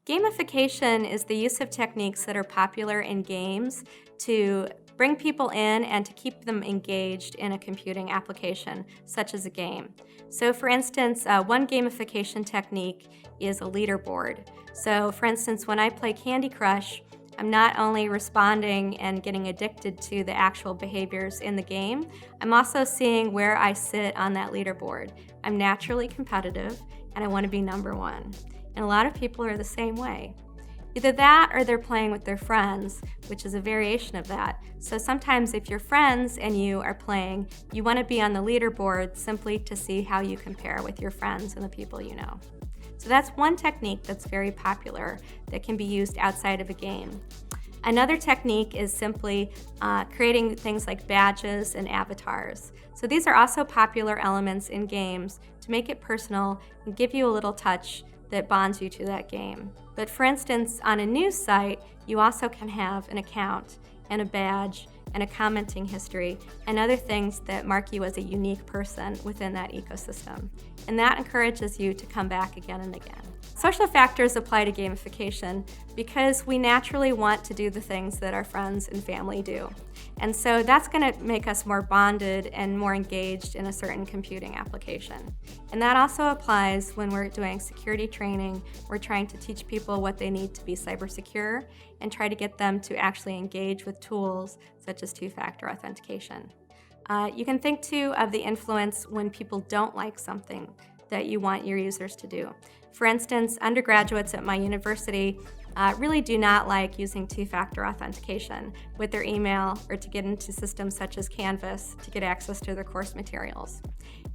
Gamification is the use of techniques that are popular in games to bring people in and to keep them engaged in a computing application, such as a game. So for instance, one gamification technique is a leaderboard. So for instance, when I play Candy Crush, I'm not only responding and getting addicted to the actual behaviors in the game, I'm also seeing where I sit on that leaderboard. I'm naturally competitive and I want to be number one. And a lot of people are the same way. Either that or they're playing with their friends, which is a variation of that. So sometimes if you're friends and you are playing, you want to be on the leaderboard simply to see how you compare with your friends and the people you know. So that's one technique that's very popular that can be used outside of a game. Another technique is simply creating things like badges and avatars. So these are also popular elements in games to make it personal and give you a little touch that bonds you to that game. But for instance, on a news site, you also can have an account and a badge and a commenting history and other things that mark you as a unique person within that ecosystem. And that encourages you to come back again and again. Social factors apply to gamification because we naturally want to do the things that our friends and family do. And so that's going to make us more bonded and more engaged in a certain computing application. And that also applies when we're doing security training. We're trying to teach people what they need to be cyber secure and try to get them to actually engage with tools such as two-factor authentication. You can think too of the influence when people don't like something that you want your users to do. For instance, undergraduates at my university really do not like using two-factor authentication with their email or to get into systems such as Canvas to get access to their course materials.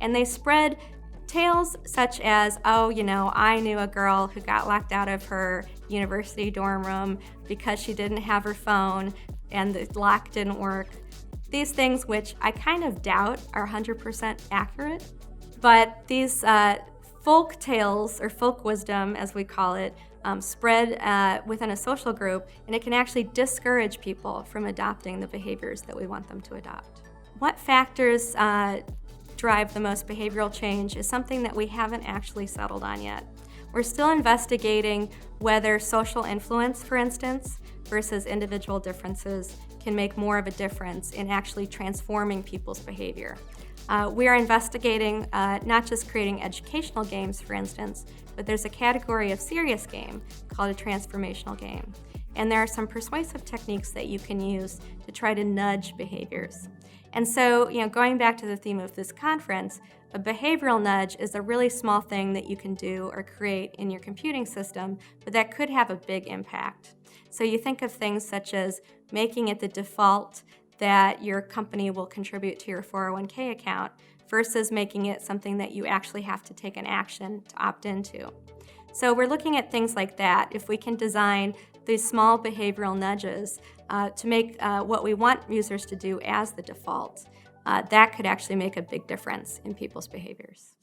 And they spread tales such as, oh, I knew a girl who got locked out of her university dorm room because she didn't have her phone and the lock didn't work. These things, which I kind of doubt are 100% accurate, but these folk tales, or folk wisdom as we call it, spread within a social group, and it can actually discourage people from adopting the behaviors that we want them to adopt. What factors drive the most behavioral change is something that we haven't actually settled on yet. We're still investigating whether social influence, for instance, versus individual differences can make more of a difference in actually transforming people's behavior. We are investigating not just creating educational games, for instance, but there's a category of serious game called a transformational game. And there are some persuasive techniques that you can use to try to nudge behaviors. And so, going back to the theme of this conference, a behavioral nudge is a really small thing that you can do or create in your computing system, but that could have a big impact. So you think of things such as making it the default that your company will contribute to your 401k account versus making it something that you actually have to take an action to opt into. So we're looking at things like that. If we can design these small behavioral nudges to make what we want users to do as the default, that could actually make a big difference in people's behaviors.